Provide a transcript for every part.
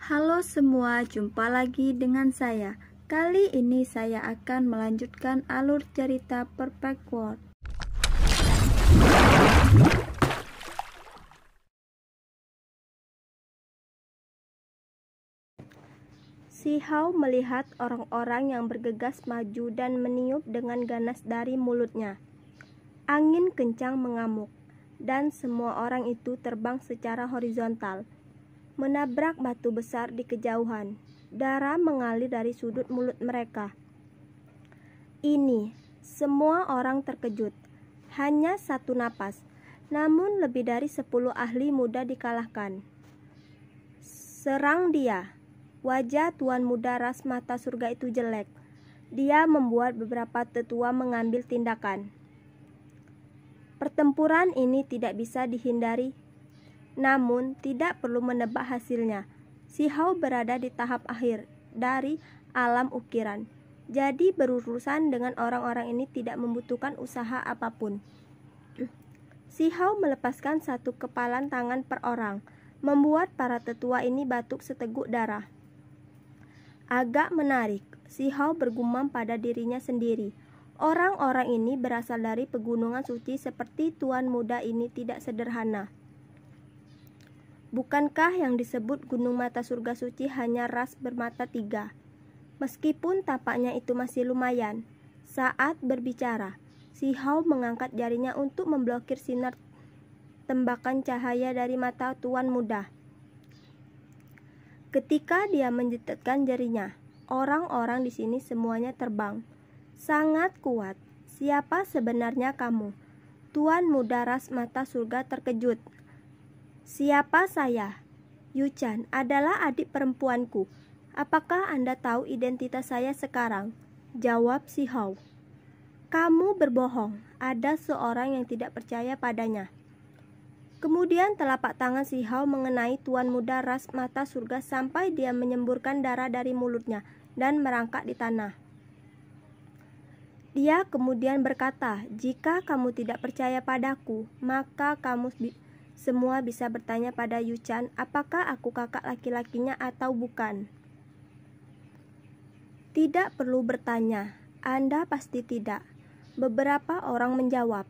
Halo semua, jumpa lagi dengan saya. Kali ini saya akan melanjutkan alur cerita Perfect World. Si Hao melihat orang-orang yang bergegas maju dan meniup dengan ganas dari mulutnya. Angin kencang mengamuk, dan semua orang itu terbang secara horizontal, menabrak batu besar di kejauhan. Darah mengalir dari sudut mulut mereka. Semua orang terkejut. Hanya satu napas, namun lebih dari 10 ahli muda dikalahkan. Serang dia. Wajah Tuan Muda Ras Mata Surga itu jelek. Dia membuat beberapa tetua mengambil tindakan. Pertempuran ini tidak bisa dihindari, namun tidak perlu menebak hasilnya. Si Hao berada di tahap akhir dari alam ukiran, jadi berurusan dengan orang-orang ini tidak membutuhkan usaha apapun. Si Hao melepaskan satu kepalan tangan per orang, membuat para tetua ini batuk seteguk darah. Agak menarik, si Hao bergumam pada dirinya sendiri. Orang-orang ini berasal dari pegunungan suci seperti Tuan Muda ini tidak sederhana. Bukankah yang disebut Gunung Mata Surga Suci hanya ras bermata 3? Meskipun tampaknya itu masih lumayan. Saat berbicara, si Hao mengangkat jarinya untuk memblokir sinar tembakan cahaya dari mata Tuan Muda. Ketika dia menjetetkan jarinya, orang-orang di sini semuanya terbang. Sangat kuat. Siapa sebenarnya kamu? Tuan Muda Ras Mata Surga terkejut. Siapa saya? Yu Chan adalah adik perempuanku. Apakah Anda tahu identitas saya sekarang? Jawab si Hao. Kamu berbohong. Ada seorang yang tidak percaya padanya. Kemudian telapak tangan si Hao mengenai Tuan Muda Ras Mata Surga sampai dia menyemburkan darah dari mulutnya dan merangkak di tanah. Dia kemudian berkata, jika kamu tidak percaya padaku, maka kamu semua bisa bertanya pada Yu Chan, apakah aku kakak laki-lakinya atau bukan. Tidak perlu bertanya, Anda pasti tidak. Beberapa orang menjawab.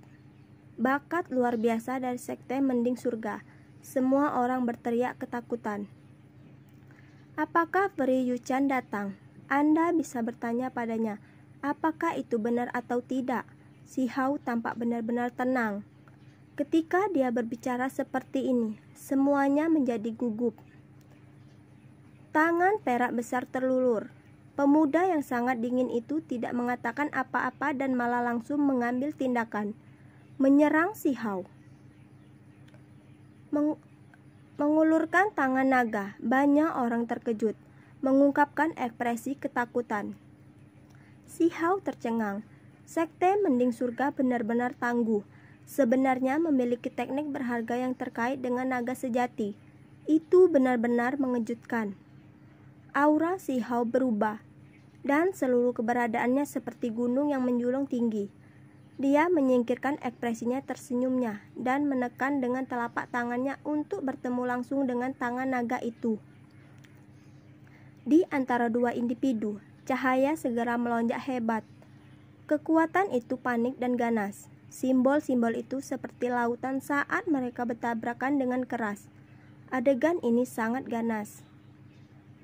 Bakat luar biasa dari Sekte Mending Surga. Semua orang berteriak ketakutan. Apakah peri Yu Chan datang? Anda bisa bertanya padanya, apakah itu benar atau tidak? Si Hao tampak benar-benar tenang. Ketika dia berbicara seperti ini, semuanya menjadi gugup. Tangan perak besar terlulur. Pemuda yang sangat dingin itu tidak mengatakan apa-apa dan malah langsung mengambil tindakan. Menyerang si Hao. Mengulurkan tangan naga, banyak orang terkejut, mengungkapkan ekspresi ketakutan. Si Hao tercengang. Sekte Mending Surga benar-benar tangguh. Sebenarnya memiliki teknik berharga yang terkait dengan naga sejati. Itu benar-benar mengejutkan. Aura si Hao berubah, dan seluruh keberadaannya seperti gunung yang menjulang tinggi. Dia menyingkirkan ekspresinya tersenyumnya dan menekan dengan telapak tangannya untuk bertemu langsung dengan tangan naga itu. Di antara dua individu, cahaya segera melonjak hebat. Kekuatan itu panik dan ganas. Simbol-simbol itu seperti lautan saat mereka bertabrakan dengan keras. Adegan ini sangat ganas.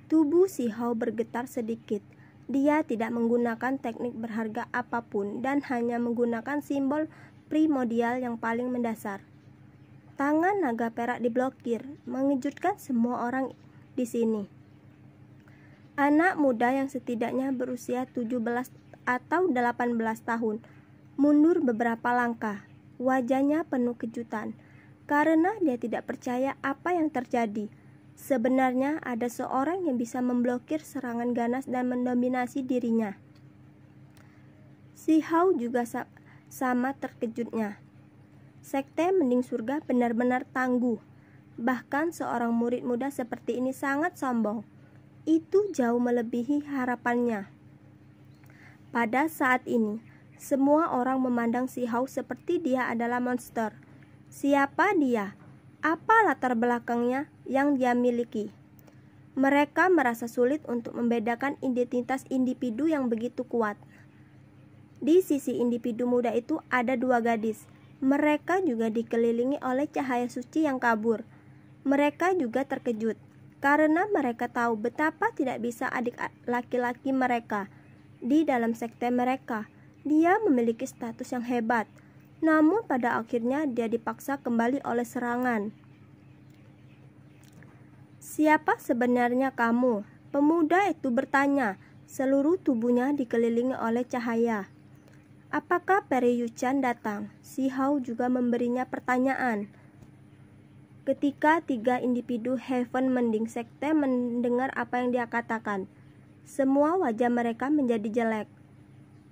Tubuh si Hao bergetar sedikit. Dia tidak menggunakan teknik berharga apapun dan hanya menggunakan simbol primordial yang paling mendasar. Tangan naga perak diblokir, mengejutkan semua orang di sini. Anak muda yang setidaknya berusia 17 atau 18 tahun mundur beberapa langkah. Wajahnya penuh kejutan karena dia tidak percaya apa yang terjadi. Sebenarnya ada seorang yang bisa memblokir serangan ganas dan mendominasi dirinya. Si Hao juga sama terkejutnya. Sekte Mending Surga benar-benar tangguh. Bahkan seorang murid muda seperti ini sangat sombong. Itu jauh melebihi harapannya. Pada saat ini, semua orang memandang si Hao seperti dia adalah monster. Siapa dia? Apa latar belakangnya yang dia miliki? Mereka merasa sulit untuk membedakan identitas individu yang begitu kuat. Di sisi individu muda itu ada dua gadis. Mereka juga dikelilingi oleh cahaya suci yang kabur. Mereka juga terkejut karena mereka tahu betapa tidak bisa adik laki-laki mereka. Di dalam sekte mereka, dia memiliki status yang hebat. Namun pada akhirnya dia dipaksa kembali oleh serangan. "Siapa sebenarnya kamu?" Pemuda itu bertanya. Seluruh tubuhnya dikelilingi oleh cahaya. "Apakah Peri Yuchan datang?" Si Hao juga memberinya pertanyaan. Ketika tiga individu Heaven Mending Sekte mendengar apa yang dia katakan, semua wajah mereka menjadi jelek.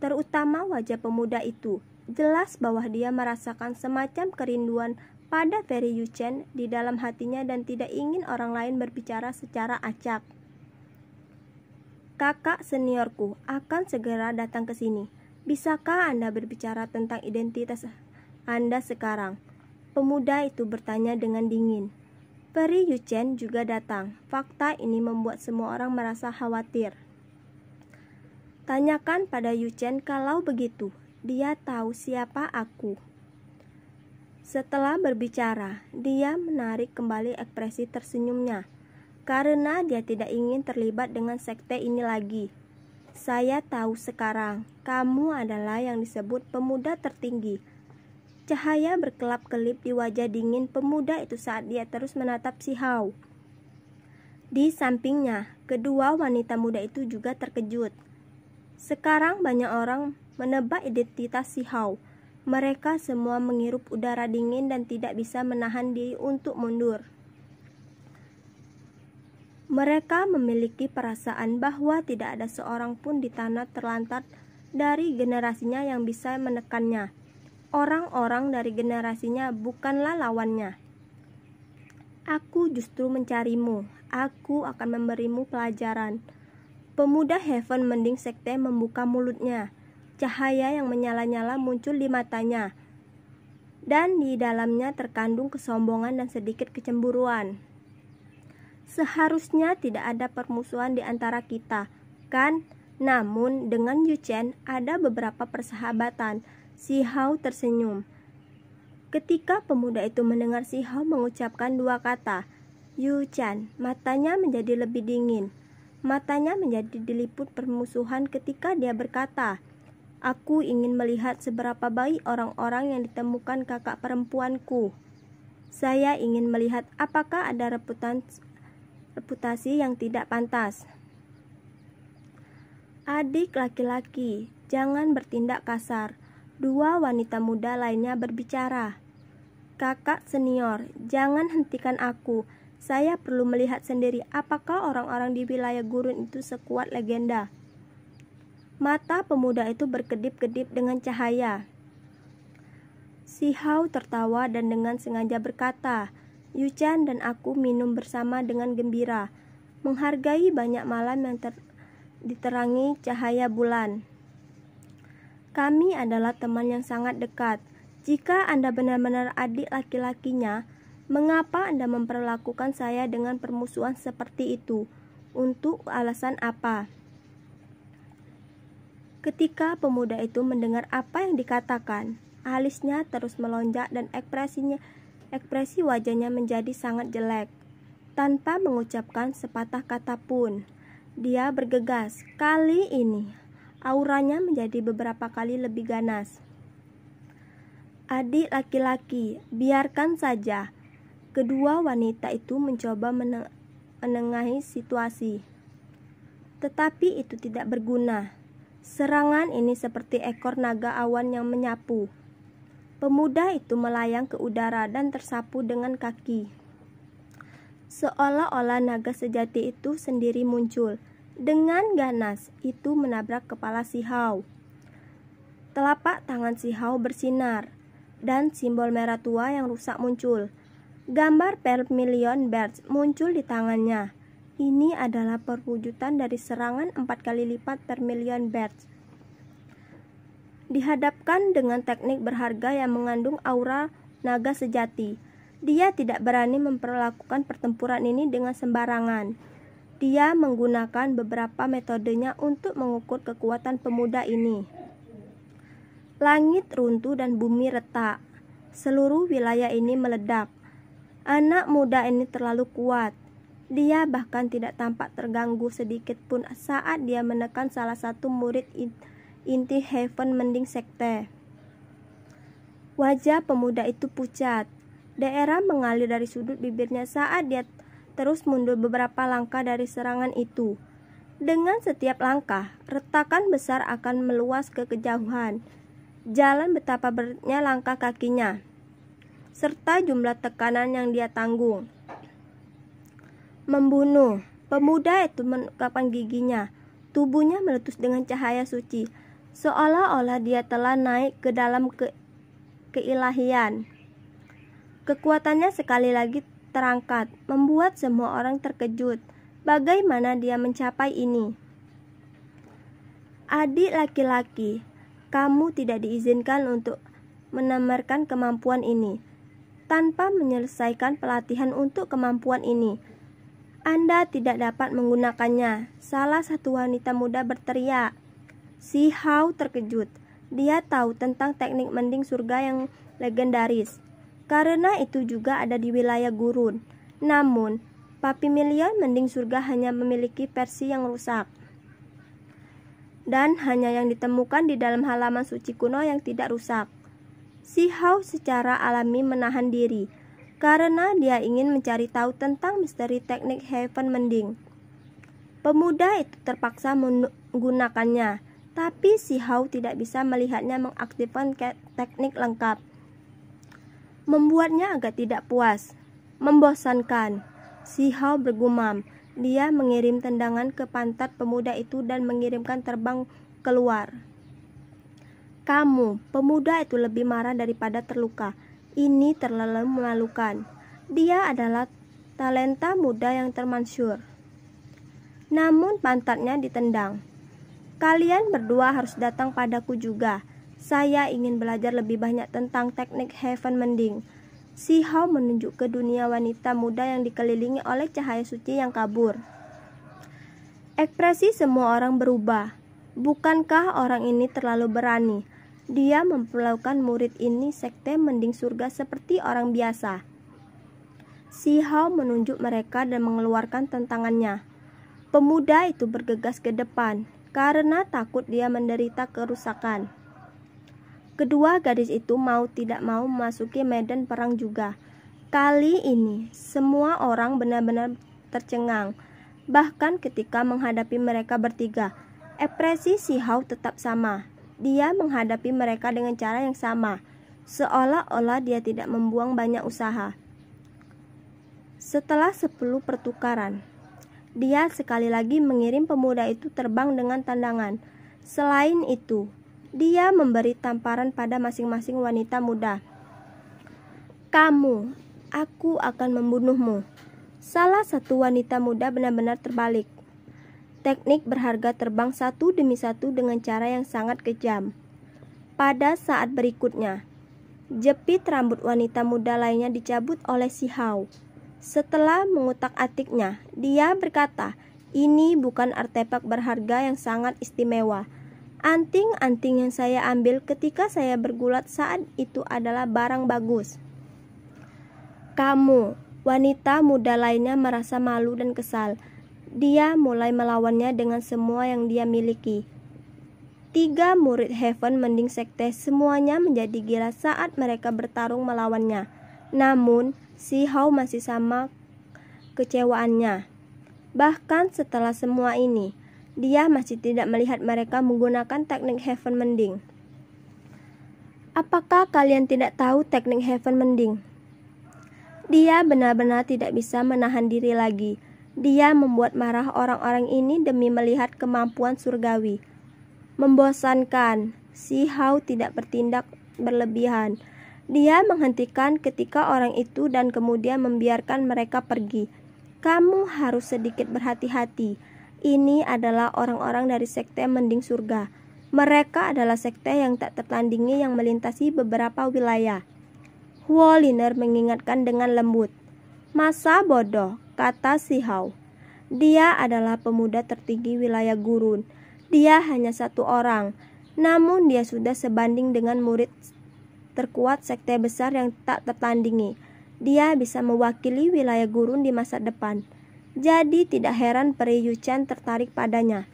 Terutama wajah pemuda itu. Jelas bahwa dia merasakan semacam kerinduan pada Peri Yuchan di dalam hatinya dan tidak ingin orang lain berbicara secara acak. "Kakak seniorku akan segera datang ke sini. Bisakah Anda berbicara tentang identitas Anda sekarang?" Pemuda itu bertanya dengan dingin. Peri Yuchan juga datang. Fakta ini membuat semua orang merasa khawatir. "Tanyakan pada Yuchan kalau begitu. Dia tahu siapa aku." Setelah berbicara, dia menarik kembali ekspresi tersenyumnya karena dia tidak ingin terlibat dengan sekte ini lagi. "Saya tahu sekarang, kamu adalah yang disebut pemuda tertinggi." Cahaya berkelap-kelip di wajah dingin pemuda itu saat dia terus menatap si Hao. Di sampingnya, kedua wanita muda itu juga terkejut. Sekarang banyak orang menebak identitas si Hao. Mereka semua menghirup udara dingin dan tidak bisa menahan diri untuk mundur. Mereka memiliki perasaan bahwa tidak ada seorang pun di tanah terlantar dari generasinya yang bisa menekannya. Orang-orang dari generasinya bukanlah lawannya. "Aku justru mencarimu. Aku akan memberimu pelajaran." Pemuda Heaven Mending Sekte membuka mulutnya. Cahaya yang menyala-nyala muncul di matanya, dan di dalamnya terkandung kesombongan dan sedikit kecemburuan. "Seharusnya tidak ada permusuhan di antara kita, kan? Namun dengan Yuchan ada beberapa persahabatan." Si Hao tersenyum. Ketika pemuda itu mendengar si Hao mengucapkan dua kata, Yuchan, matanya menjadi lebih dingin. Matanya menjadi diliput permusuhan ketika dia berkata, "Aku ingin melihat seberapa baik orang-orang yang ditemukan kakak perempuanku. Saya ingin melihat apakah ada reputasi yang tidak pantas." "Adik laki-laki, jangan bertindak kasar." Dua wanita muda lainnya berbicara. "Kakak senior, jangan hentikan aku. Saya perlu melihat sendiri apakah orang-orang di wilayah gurun itu sekuat legenda." Mata pemuda itu berkedip-kedip dengan cahaya. Si Hao tertawa dan dengan sengaja berkata, "Yuchan dan aku minum bersama dengan gembira, menghargai banyak malam yang diterangi cahaya bulan. Kami adalah teman yang sangat dekat. Jika Anda benar-benar adik laki-lakinya, mengapa Anda memperlakukan saya dengan permusuhan seperti itu? Untuk alasan apa?" Ketika pemuda itu mendengar apa yang dikatakan, alisnya terus melonjak dan ekspresi wajahnya menjadi sangat jelek. Tanpa mengucapkan sepatah kata pun, dia bergegas. Kali ini auranya menjadi beberapa kali lebih ganas. "Adik laki-laki, biarkan saja." Kedua wanita itu mencoba menengahi situasi. Tetapi itu tidak berguna. Serangan ini seperti ekor naga awan yang menyapu. Pemuda itu melayang ke udara dan tersapu dengan kaki. Seolah-olah naga sejati itu sendiri muncul. Dengan ganas, itu menabrak kepala si Hao. Telapak tangan si Hao bersinar, dan simbol merah tua yang rusak muncul. Gambar Vermilion Birds muncul di tangannya. Ini adalah perwujudan dari serangan 4 kali lipat Vermilion Birds. Dihadapkan dengan teknik berharga yang mengandung aura naga sejati, dia tidak berani memperlakukan pertempuran ini dengan sembarangan. Dia menggunakan beberapa metodenya untuk mengukur kekuatan pemuda ini. Langit runtuh dan bumi retak. Seluruh wilayah ini meledak. Anak muda ini terlalu kuat. Dia bahkan tidak tampak terganggu sedikit pun saat dia menekan salah satu murid inti Heaven Mending Sekte. Wajah pemuda itu pucat. Daerah mengalir dari sudut bibirnya saat dia terus mundur beberapa langkah dari serangan itu. Dengan setiap langkah, retakan besar akan meluas ke kejauhan. Jalan betapa beratnya langkah kakinya, serta jumlah tekanan yang dia tanggung. Membunuh. Pemuda itu menegakkan giginya. Tubuhnya meletus dengan cahaya suci, seolah-olah dia telah naik ke dalam keilahian. Kekuatannya sekali lagi terangkat, membuat semua orang terkejut. Bagaimana dia mencapai ini? Adik laki-laki, kamu tidak diizinkan untuk menamerkan kemampuan ini. Tanpa menyelesaikan pelatihan untuk kemampuan ini, Anda tidak dapat menggunakannya. Salah satu wanita muda berteriak. Si Hao terkejut. Dia tahu tentang teknik mending surga yang legendaris, karena itu juga ada di wilayah gurun. Namun, Papimilion mending surga hanya memiliki versi yang rusak, dan hanya yang ditemukan di dalam halaman suci kuno yang tidak rusak. Si Hao secara alami menahan diri, karena dia ingin mencari tahu tentang misteri teknik Heaven Mending. Pemuda itu terpaksa menggunakannya, tapi si Hao tidak bisa melihatnya mengaktifkan teknik lengkap. Membuatnya agak tidak puas. Membosankan. Si Hao bergumam. Dia mengirim tendangan ke pantat pemuda itu dan mengirimkan terbang keluar. Kamu, pemuda itu lebih marah daripada terluka. Ini terlalu memalukan. Dia adalah talenta muda yang termasyhur. Namun pantatnya ditendang. Kalian berdua harus datang padaku juga. Saya ingin belajar lebih banyak tentang teknik Heaven Mending. Si Hao menunjuk ke dunia wanita muda yang dikelilingi oleh cahaya suci yang kabur. Ekspresi semua orang berubah. Bukankah orang ini terlalu berani? Dia memperlakukan murid ini sekte mending surga seperti orang biasa. Si Hao menunjuk mereka dan mengeluarkan tantangannya. Pemuda itu bergegas ke depan karena takut dia menderita kerusakan. Kedua gadis itu mau tidak mau memasuki medan perang juga. Kali ini, semua orang benar-benar tercengang. Bahkan ketika menghadapi mereka bertiga, ekspresi si Hao tetap sama. Dia menghadapi mereka dengan cara yang sama, seolah-olah dia tidak membuang banyak usaha. Setelah 10 pertukaran, dia sekali lagi mengirim pemuda itu terbang dengan tandangan. Selain itu, dia memberi tamparan pada masing-masing wanita muda. Kamu, aku akan membunuhmu. Salah satu wanita muda benar-benar terbalik. Teknik berharga terbang satu demi satu dengan cara yang sangat kejam. Pada saat berikutnya, jepit rambut wanita muda lainnya dicabut oleh si Hao. Setelah mengutak-atiknya, dia berkata, ini bukan artefak berharga yang sangat istimewa. Anting-anting yang saya ambil ketika saya bergulat saat itu adalah barang bagus. Kamu, wanita muda lainnya merasa malu dan kesal. Dia mulai melawannya dengan semua yang dia miliki. 3 murid Heaven Mending Sekte semuanya menjadi gila saat mereka bertarung melawannya. Namun, si Hao masih sama kecewaannya. Bahkan setelah semua ini, dia masih tidak melihat mereka menggunakan teknik Heaven Mending. Apakah kalian tidak tahu teknik Heaven Mending? Dia benar-benar tidak bisa menahan diri lagi. Dia membuat marah orang-orang ini demi melihat kemampuan surgawi. Membosankan, si Hao tidak bertindak berlebihan. Dia menghentikan ketika orang itu dan kemudian membiarkan mereka pergi. Kamu harus sedikit berhati-hati. Ini adalah orang-orang dari sekte mending surga. Mereka adalah sekte yang tak tertandingi yang melintasi beberapa wilayah. Huo Liner mengingatkan dengan lembut. Masa bodoh, kata si Hao. Dia adalah pemuda tertinggi wilayah gurun. Dia hanya satu orang, namun dia sudah sebanding dengan murid terkuat sekte besar yang tak tertandingi. Dia bisa mewakili wilayah gurun di masa depan. Jadi tidak heran Peri Yuchan tertarik padanya.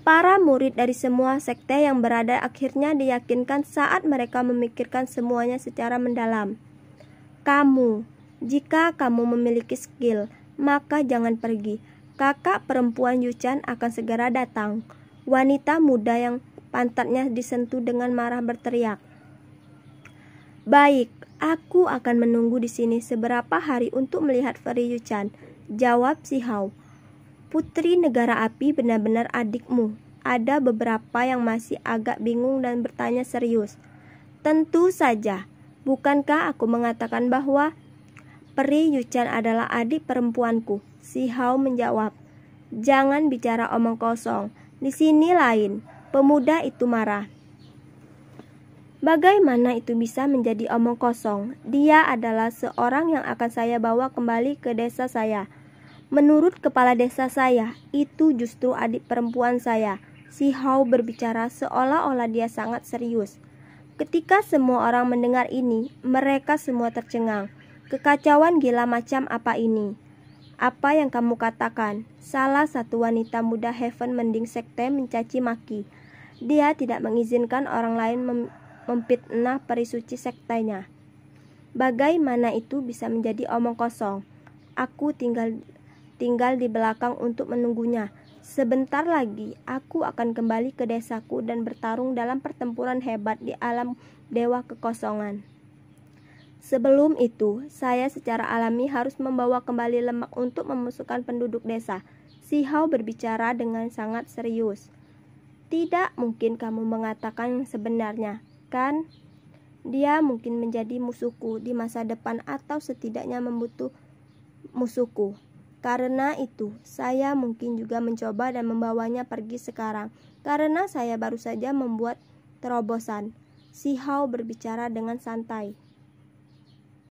Para murid dari semua sekte yang berada akhirnya diyakinkan saat mereka memikirkan semuanya secara mendalam. Jika kamu memiliki skill, maka jangan pergi. Kakak perempuan Yuchan akan segera datang. Wanita muda yang pantatnya disentuh dengan marah berteriak. Baik, aku akan menunggu di sini seberapa hari untuk melihat Peri Yuchan, jawab Si Hao. Putri Negara Api benar-benar adikmu. Ada beberapa yang masih agak bingung dan bertanya serius. Tentu saja, bukankah aku mengatakan bahwa Peri Yuchan adalah adik perempuanku? Si Hao menjawab. Jangan bicara omong kosong. Di sini lain. Pemuda itu marah. Bagaimana itu bisa menjadi omong kosong? Dia adalah seorang yang akan saya bawa kembali ke desa saya. Menurut kepala desa saya, itu justru adik perempuan saya. Si Hao berbicara seolah-olah dia sangat serius. Ketika semua orang mendengar ini, mereka semua tercengang. Kekacauan gila macam apa ini? Apa yang kamu katakan? Salah satu wanita muda Heaven Mending Sekte mencaci maki. Dia tidak mengizinkan orang lain memfitnah peri suci sektenya. Bagaimana itu bisa menjadi omong kosong? Aku tinggal di belakang untuk menunggunya. Sebentar lagi aku akan kembali ke desaku dan bertarung dalam pertempuran hebat di alam dewa kekosongan. Sebelum itu, saya secara alami harus membawa kembali lemak untuk memasukkan penduduk desa. Si Hao berbicara dengan sangat serius. Tidak mungkin kamu mengatakan yang sebenarnya, kan? Dia mungkin menjadi musuhku di masa depan atau setidaknya membutuh musuhku. Karena itu, saya mungkin juga mencoba dan membawanya pergi sekarang, karena saya baru saja membuat terobosan. Si Hao berbicara dengan santai.